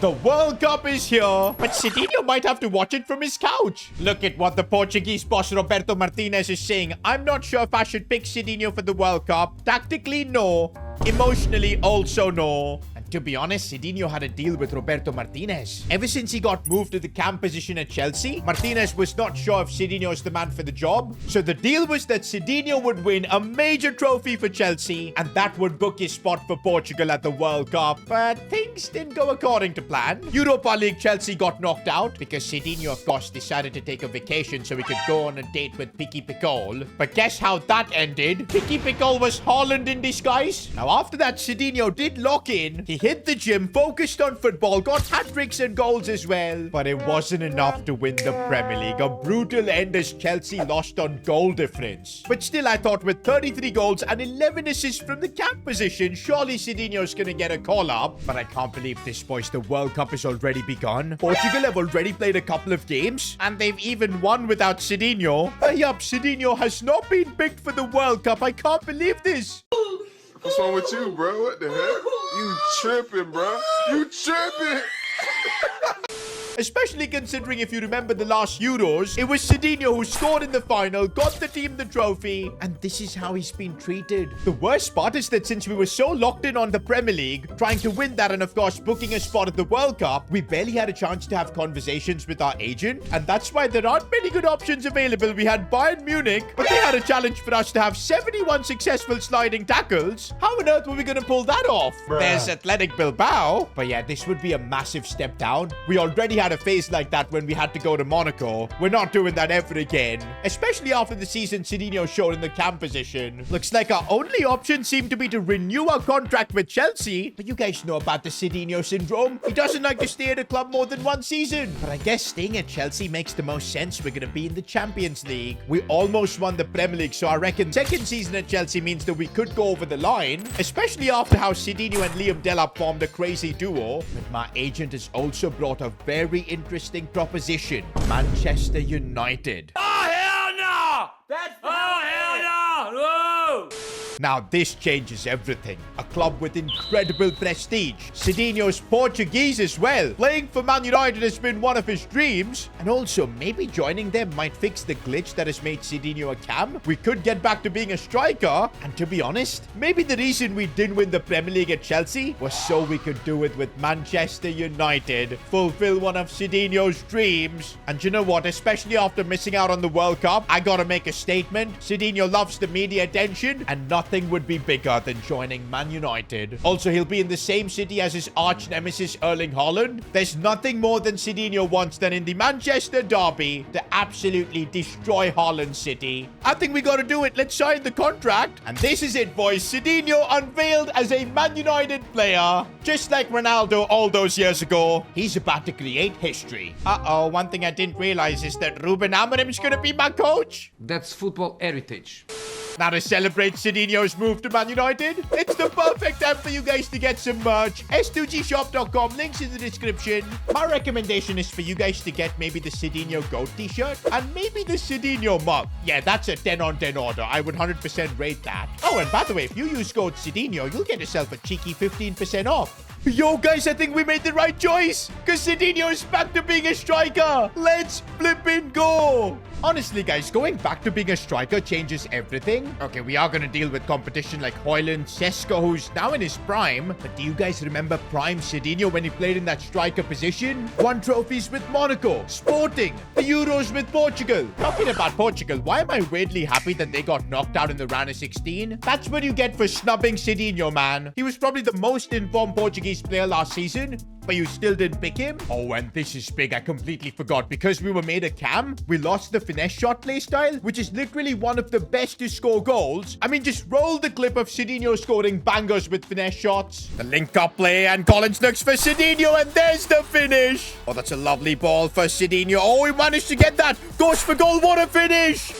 The World Cup is here, but Cedinho might have to watch it from his couch. Look at what the Portuguese boss Roberto Martinez is saying. I'm not sure if I should pick Cedinho for the World Cup. Tactically, no. Emotionally, also no. And to be honest, Cedinho had a deal with Roberto Martinez. Ever since he got moved to the cam position at Chelsea, Martinez was not sure if Cedinho is the man for the job. So the deal was that Cedinho would win a major trophy for Chelsea, and that would book his spot for Portugal at the World Cup. But things didn't go according to plan. Europa League Chelsea got knocked out because Cedinho, of course, decided to take a vacation so he could go on a date with Picky Picol. But guess how that ended? Picky Picol was Haaland in disguise. Now, after that, Cedinho did lock in. He hit the gym, focused on football, got hat-tricks and goals as well. But it wasn't enough to win the Premier League. A brutal end as Chelsea lost on goal difference. But still, I thought with 33 goals and 11 assists from the camp position, surely Cedinho's gonna get a call-up. But I can't believe this, boys. The World Cup has already begun. Portugal have already played a couple of games, and they've even won without Cedinho. Yup, Cedinho has not been picked for the World Cup. I can't believe this. What's wrong with you, bro? What the heck? You tripping, bro. You tripping. Especially considering, if you remember the last Euros, it was Cedinho who scored in the final, got the team the trophy, and this is how he's been treated. The worst part is that since we were so locked in on the Premier League, trying to win that and of course booking a spot at the World Cup, we barely had a chance to have conversations with our agent, and that's why there aren't many good options available. We had Bayern Munich, but they had a challenge for us to have 71 successful sliding tackles. How on earth were we going to pull that off? Bruh. There's Athletic Bilbao, but yeah, this would be a massive step down. We already had a phase like that when we had to go to Monaco. We're not doing that ever again, especially after the season Cedinho showed in the cam position. Looks like our only option seemed to be to renew our contract with Chelsea, but you guys know about the Cedinho syndrome. He doesn't like to stay at a club more than one season. But I guess staying at Chelsea makes the most sense. We're gonna be in the Champions League. We almost won the Premier League, so I reckon second season at Chelsea means that we could go over the line, especially after how Cedinho and Liam Delap formed a crazy duo. But my agent has also brought a very interesting proposition. Manchester United. Oh, hell no! Hell no! Whoa! Now, this changes everything. A club with incredible prestige. Cedinho's Portuguese as well. Playing for Man United has been one of his dreams. And also, maybe joining them might fix the glitch that has made Cedinho a cam. We could get back to being a striker. And to be honest, maybe the reason we didn't win the Premier League at Chelsea was so we could do it with Manchester United. Fulfill one of Cedinho's dreams. And you know what? Especially after missing out on the World Cup, I gotta make a statement. Cedinho loves the media attention, and nothing would be bigger than joining Man United. Also, he'll be in the same city as his arch nemesis Erling Haaland. There's nothing more than Cedinho wants than in the Manchester derby to absolutely destroy Haaland City. I think we gotta do it. Let's sign the contract. And this is it, boys. Cedinho unveiled as a Man United player. Just like Ronaldo all those years ago. He's about to create history. One thing I didn't realize is that Ruben Amorim's gonna be my coach. That's football heritage. Now to celebrate Cedinho's move to Man United, it's the perfect time for you guys to get some merch. S2gshop.com, links in the description. My recommendation is for you guys to get maybe the Cedinho GOAT t-shirt and maybe the Cedinho mug. Yeah, that's a 10 on 10 order. I would 100% rate that. Oh, and by the way, if you use code Cedinho, you'll get yourself a cheeky 15% off. Yo, guys, I think we made the right choice, because Cedinho is back to being a striker. Let's flippin' go. Honestly, guys, going back to being a striker changes everything. Okay, we are going to deal with competition like Højlund, Sesko, who's now in his prime. But do you guys remember prime Cedinho when he played in that striker position? Won trophies with Monaco, Sporting, the Euros with Portugal. Talking about Portugal, why am I weirdly happy that they got knocked out in the round of 16? That's what you get for snubbing Cedinho, man. He was probably the most informed Portuguese player last season, but you still didn't pick him? Oh, and this is big. I completely forgot. Because we were made a cam, we lost the finesse shot playstyle, which is literally one of the best to score goals. I mean, just roll the clip of Cedinho scoring bangers with finesse shots. The link-up play, and Collins looks for Cedinho, and there's the finish. Oh, that's a lovely ball for Cedinho. Oh, he managed to get that. Goes for goal. What a finish.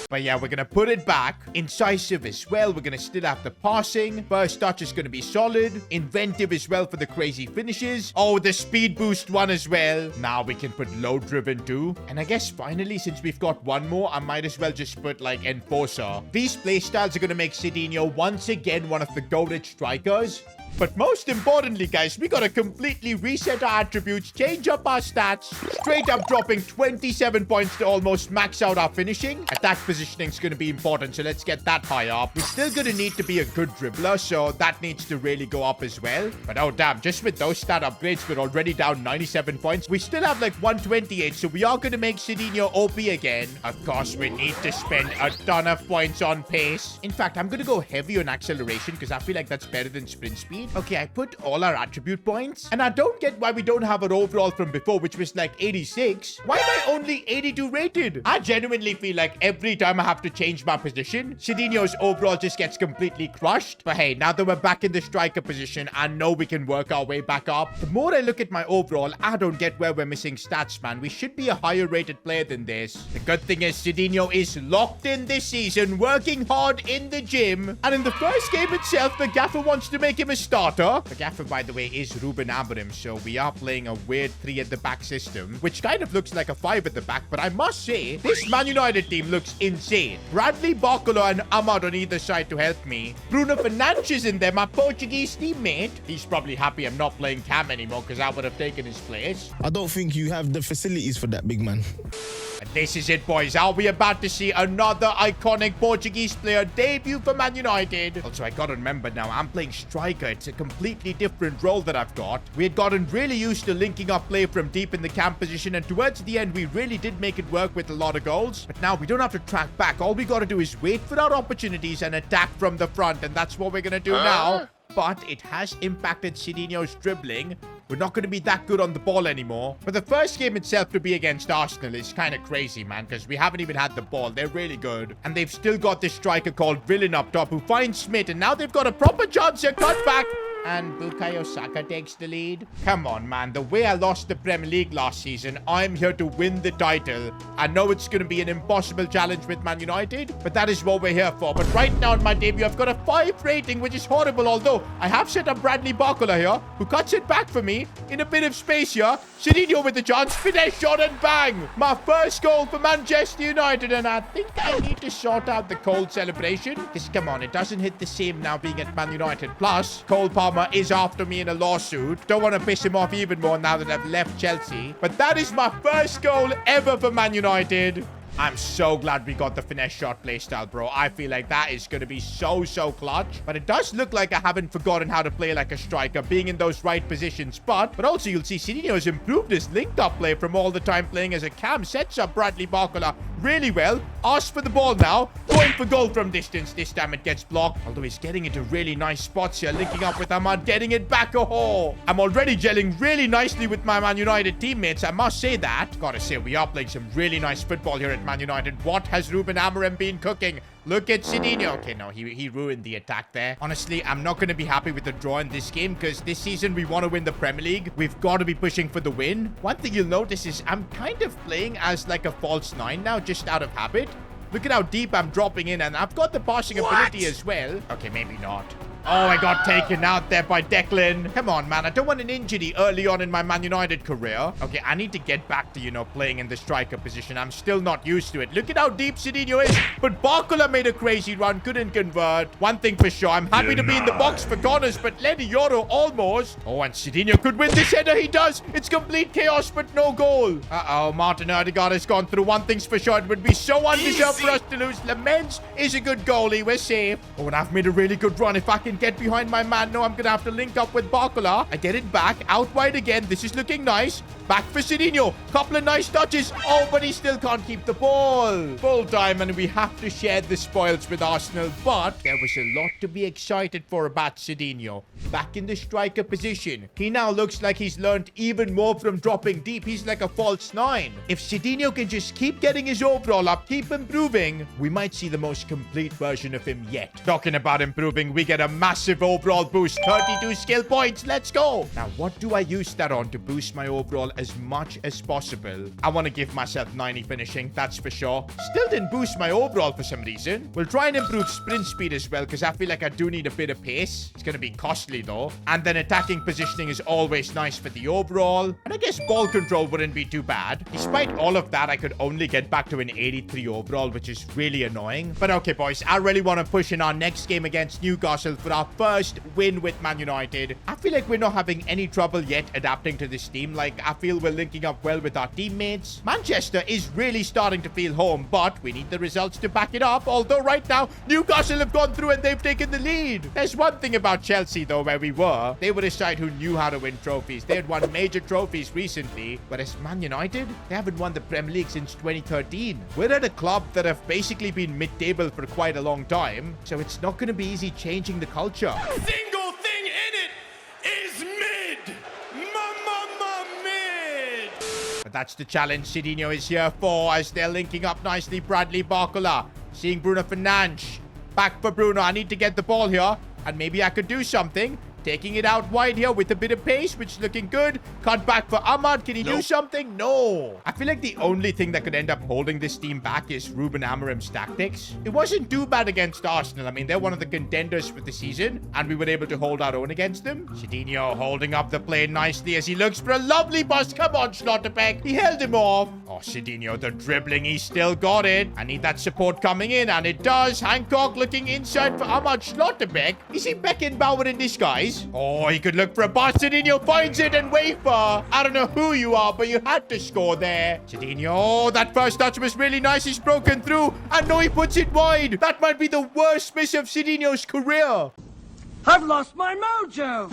But yeah, we're going to put it back. Incisive as well. We're going to still have the passing. First touch is going to be solid. Inventive as well for the crazy finishes. Oh, the speed boost one as well. Now we can put low driven too. And I guess finally, since we've got one more, I might as well just put like Enforcer. These playstyles are going to make Cedinho once again one of the goated strikers. But most importantly, guys, we gotta completely reset our attributes, change up our stats, straight up dropping 27 points to almost max out our finishing. Attack positioning is gonna be important, so let's get that high up. We're still gonna need to be a good dribbler, so that needs to really go up as well. But oh damn, just with those stat upgrades, we're already down 97 points. We still have like 128, so we are gonna make Cedinho OP again. Of course, we need to spend a ton of points on pace. In fact, I'm gonna go heavy on acceleration because I feel like that's better than sprint speed. Okay, I put all our attribute points, and I don't get why we don't have our overall from before, which was like 86. Why am I only 82 rated? I genuinely feel like every time I have to change my position, Cedinho's overall just gets completely crushed. But hey, now that we're back in the striker position, I know we can work our way back up. The more I look at my overall, I don't get where we're missing stats, man. We should be a higher rated player than this. The good thing is Cedinho is locked in this season, working hard in the gym. And in the first game itself, the gaffer wants to make him a starter. The gaffer, by the way, is Ruben Amorim, so we are playing a weird 3 at the back system, which kind of looks like a 5 at the back. But I must say, this Man United team looks insane. Bradley Barcola and Ahmad on either side to help me. Bruno Fernandes in there, my Portuguese teammate. He's probably happy I'm not playing Cam anymore because I would have taken his place. I don't think you have the facilities for that, big man. And this is it, boys. Are we about to see another iconic Portuguese player debut for Man United? Also, I gotta remember now, I'm playing striker. It's a completely different role that I've got. We had gotten really used to linking up play from deep in the camp position, and towards the end, we really did make it work with a lot of goals. But now we don't have to track back. All we gotta do is wait for our opportunities and attack from the front, and that's what we're gonna do now. But it has impacted Cedinho's dribbling. We're not going to be that good on the ball anymore. But the first game itself to be against Arsenal is kind of crazy, man, because we haven't even had the ball. They're really good. And they've still got this striker called Villain up top who finds Smith, and now they've got a proper chance to cut back. And Bukayo Saka takes the lead. Come on, man. The way I lost the Premier League last season, I'm here to win the title. I know it's going to be an impossible challenge with Man United, but that is what we're here for. But right now in my debut, I've got a 5 rating, which is horrible. Although, I have set up Bradley Barcola here, who cuts it back for me in a bit of space here. Cedinho with the chance. Finesse shot and bang. My first goal for Manchester United. And I think I need to sort out the Cole celebration. Because, come on, it doesn't hit the same now being at Man United. Plus, Cole Palmer is after me in a lawsuit. Don't want to piss him off even more now that I've left Chelsea. But that is my first goal ever for Man United. I'm so glad we got the finesse shot playstyle, bro. I feel like that is going to be so clutch. But it does look like I haven't forgotten how to play like a striker, being in those right positions. But also you'll see Cedinho has improved his linked-up play from all the time playing as a cam. Sets up Bradley Barcola really well. Asks for the ball now. Going for goal from distance. This time it gets blocked. Although he's getting into really nice spots here. Linking up with Ahmad. Getting it back. Oh, I'm already gelling really nicely with my Man United teammates. I must say that. Gotta say, we are playing some really nice football here at Man United. What has Ruben Amorim been cooking? Look at Cedinho. Okay, no, he ruined the attack there. Honestly, I'm not going to be happy with the draw in this game because this season we want to win the Premier League. We've got to be pushing for the win. One thing you'll notice is I'm kind of playing as like a false 9 now, just out of habit. Look at how deep I'm dropping in, and I've got the passing ability as well. Okay, maybe not. Oh, I got taken out there by Declan. Come on, man. I don't want an injury early on in my Man United career. Okay, I need to get back to, playing in the striker position. I'm still not used to it. Look at how deep Cedinho is. But Barcola made a crazy run. Couldn't convert. One thing for sure. I'm happy to be in the box for corners, but Lenny Yoro almost. Oh, and Cedinho could win this header. He does. It's complete chaos, but no goal. Uh-oh. Martin Odegaard has gone through. One thing's for sure. It would be so undeserved for us to lose. Lamens is a good goalie. We're safe. Oh, and I've made a really good run. If I can get behind my man. No, I'm going to have to link up with Barcola. I get it back. Out wide again. This is looking nice. Back for Cedinho. Couple of nice touches. Oh, but he still can't keep the ball. Full time, and we have to share the spoils with Arsenal. But there was a lot to be excited for about Cedinho. Back in the striker position. He now looks like he's learned even more from dropping deep. He's like a false 9. If Cedinho can just keep getting his overall up, keep improving, we might see the most complete version of him yet. Talking about improving, we get a massive overall boost. 32 skill points. Let's go. Now, what do I use that on to boost my overall as much as possible? I want to give myself 90 finishing. That's for sure. Still didn't boost my overall for some reason. We'll try and improve sprint speed as well because I feel like I do need a bit of pace. It's going to be costly though. And then attacking positioning is always nice for the overall. And I guess ball control wouldn't be too bad. Despite all of that, I could only get back to an 83 overall, which is really annoying. But okay, boys, I really want to push in our next game against Newcastle for our first win with Man United. I feel like we're not having any trouble yet adapting to this team. Like, I feel we're linking up well with our teammates. Manchester is really starting to feel home, but we need the results to back it up. Although right now, Newcastle have gone through and they've taken the lead. There's one thing about Chelsea, though, where we were. They were a side who knew how to win trophies. They had won major trophies recently. Whereas Man United, they haven't won the Premier League since 2013. We're at a club that have basically been mid-table for quite a long time. So it's not going to be easy changing the culture. Single thing in it is mid. Mid. But that's the challenge Cedinho is here for, as they're linking up nicely. Bradley Barcola seeing Bruno Fernandes. Back for Bruno. I need to get the ball here, and maybe I could do something. Taking it out wide here with a bit of pace, which is looking good. Cut back for Ahmad. Can he do something? No. I feel like the only thing that could end up holding this team back is Ruben Amorim's tactics. It wasn't too bad against Arsenal. I mean, they're one of the contenders for the season, and we were able to hold our own against them. Cedinho holding up the play nicely as he looks for a lovely bus. Come on, Schlotterbeck. He held him off. Oh, Cedinho, the dribbling. He still got it. I need that support coming in, and it does. Hancock looking inside for Ahmad Schlotterbeck. Is he Beckenbauer in disguise? Oh, he could look for a pass. Cedinho finds it, and wafer. I don't know who you are, but you had to score there. Cedinho, oh, that first touch was really nice. He's broken through, and no, he puts it wide. That might be the worst miss of Cedinho's career. I've lost my mojo.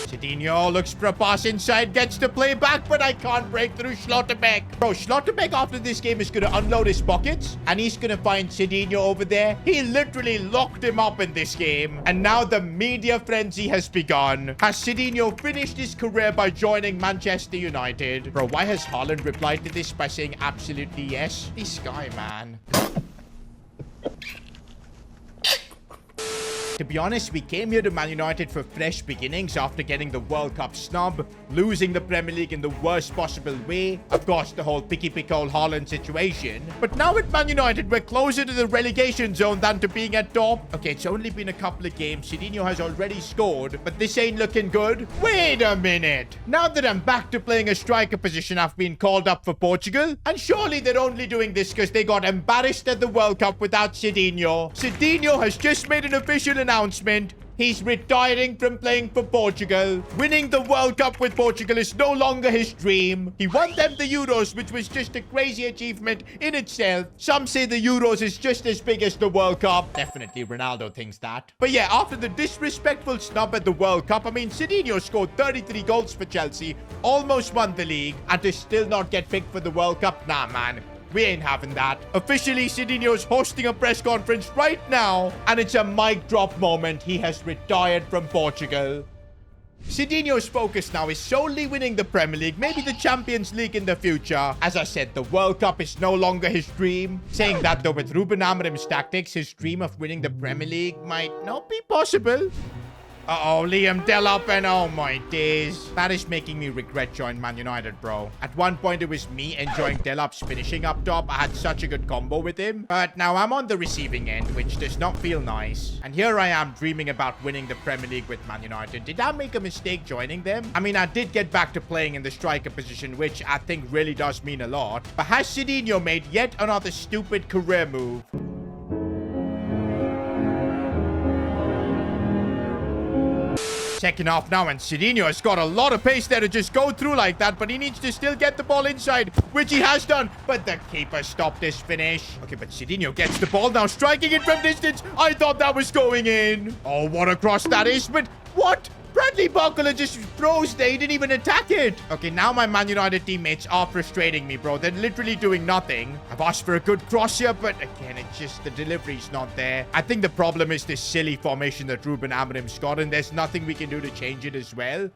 Cedinho looks for a pass inside, gets the play back, but I can't break through Schlotterbeck. Bro, Schlotterbeck after this game is going to unload his pockets, and he's going to find Cedinho over there. He literally locked him up in this game, and now the media frenzy has begun. Has Cedinho finished his career by joining Manchester United? Bro, why has Haaland replied to this by saying absolutely yes? This guy, man. To be honest, we came here to Man United for fresh beginnings after getting the World Cup snub, losing the Premier League in the worst possible way. Of course, the whole picky-pick-hole Haaland situation. But now at Man United, we're closer to the relegation zone than to being at top. Okay, it's only been a couple of games. Cedinho has already scored, but this ain't looking good. Wait a minute. Now that I'm back to playing a striker position, I've been called up for Portugal. And surely they're only doing this because they got embarrassed at the World Cup without Cedinho. Cedinho has just made an official announcement. He's retiring from playing for Portugal. Winning the World Cup with Portugal is no longer his dream. He won them the Euros, which was just a crazy achievement in itself. Some say the Euros is just as big as the World Cup. Definitely Ronaldo thinks that. But yeah, after the disrespectful snub at the World Cup, I mean, Cedinho scored 33 goals for Chelsea, almost won the league, and to still not get picked for the World Cup? Nah, man. We ain't having that. Officially, Cedinho's hosting a press conference right now, and it's a mic drop moment. He has retired from Portugal. Cedinho's focus now is solely winning the Premier League, maybe the Champions League in the future. As I said, the World Cup is no longer his dream. Saying that, though, with Ruben Amorim's tactics, his dream of winning the Premier League might not be possible. Uh-oh, Liam Delap, and oh my days. That is making me regret joining Man United, bro. At one point, it was me enjoying Delap's finishing up top. I had such a good combo with him. But now I'm on the receiving end, which does not feel nice. And here I am dreaming about winning the Premier League with Man United. Did I make a mistake joining them? I mean, I did get back to playing in the striker position, which I think really does mean a lot. But has Cedinho made yet another stupid career move? Second half now, and Cedinho has got a lot of pace there to just go through like that, but he needs to still get the ball inside, which he has done, but the keeper stopped his finish. Okay, but Cedinho gets the ball now, striking it from distance. I thought that was going in. Oh, what a cross that is, but what? Bradley Barcola just throws there. He didn't even attack it. Okay, now my Man United teammates are frustrating me, bro. They're literally doing nothing. I've asked for a good cross here, but again, it's just the delivery's not there. I think the problem is this silly formation that Ruben Amorim's got, and there's nothing we can do to change it as well.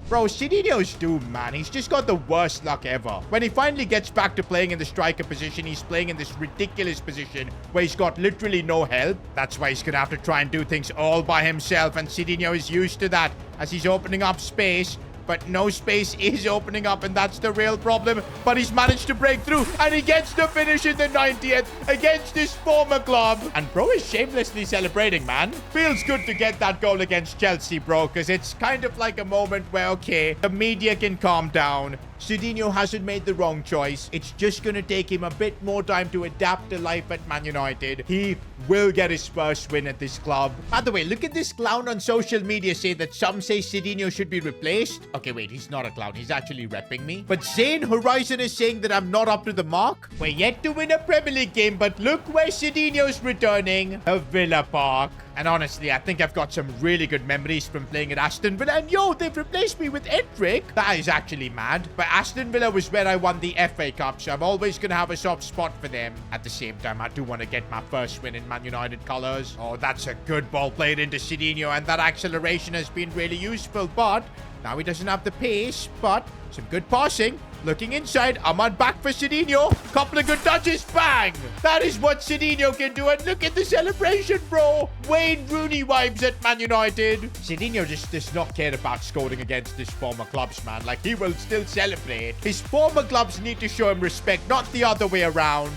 Bro, Cedinho's doomed, man. He's just got the worst luck ever. When he finally gets back to playing in the striker position, he's playing in this ridiculous position where he's got literally no help. That's why he's going to have to try and do things all by himself, and Cedinho is used to that as he's opening up space. But no space is opening up, and that's the real problem. But he's managed to break through, and he gets the finish in the 90th against his former club. And bro is shamelessly celebrating, man. Feels good to get that goal against Chelsea, bro, because it's kind of like a moment where, okay, the media can calm down. Cedinho hasn't made the wrong choice. It's just going to take him a bit more time to adapt to life at Man United. He will get his first win at this club. By the way, look at this clown on social media say that some say Cedinho should be replaced. Okay, wait, he's not a clown. He's actually repping me. But Zane Horizon is saying that I'm not up to the mark. We're yet to win a Premier League game, but look where Cedinho's returning. A Villa Park. And honestly, I think I've got some really good memories from playing at Aston Villa. And yo, they've replaced me with Endrick. That is actually mad. But Aston Villa was where I won the FA Cup, so I'm always going to have a soft spot for them. At the same time, I do want to get my first win in Man United colours. Oh, that's a good ball played into Cedinho, and that acceleration has been really useful. But now he doesn't have the pace, but some good passing. Looking inside, Ahmad back for Cedinho. Couple of good touches, bang! That is what Cedinho can do, and look at the celebration, bro. Wayne Rooney vibes at Man United. Cedinho just does not care about scoring against his former clubs, man. Like, he will still celebrate. His former clubs need to show him respect, not the other way around.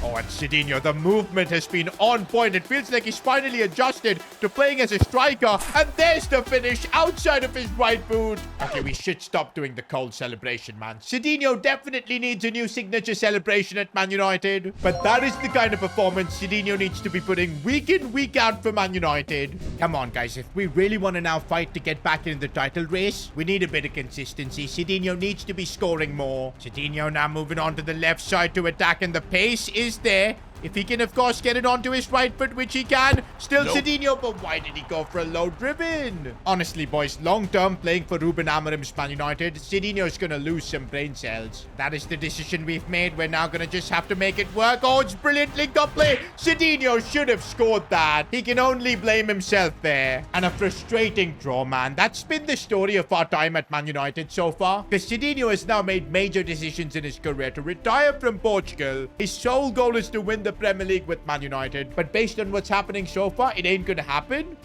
Oh, and Cedinho, the movement has been on point. It feels like he's finally adjusted to playing as a striker. And there's the finish outside of his right boot. Okay, we should stop doing the cold celebration, man. Cedinho definitely needs a new signature celebration at Man United. But that is the kind of performance Cedinho needs to be putting week in, week out for Man United. Come on, guys. If we really want to now fight to get back in the title race, we need a bit of consistency. Cedinho needs to be scoring more. Cedinho now moving on to the left side to attack, and the pace is there. If he can, of course, get it onto his right foot, which he can. Still Cedinho, but why did he go for a low driven? Honestly, boys, long-term playing for Ruben Amorim's Man United, Cedinho's going to lose some brain cells. That is the decision we've made. We're now going to just have to make it work. Oh, it's brilliant link-up play. Cedinho should have scored that. He can only blame himself there. And a frustrating draw, man. That's been the story of our time at Man United so far. Because Cedinho has now made major decisions in his career to retire from Portugal. His sole goal is to win the Premier League with Man United, but based on what's happening so far, it ain't gonna happen.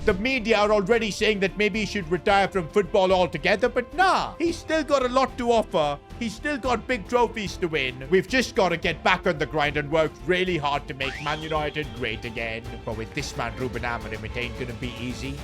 The media are already saying that maybe he should retire from football altogether, but nah, he's still got a lot to offer. He's still got big trophies to win. We've just got to get back on the grind and work really hard to make Man United great again. But with this man, Ruben Amorim, it ain't gonna be easy.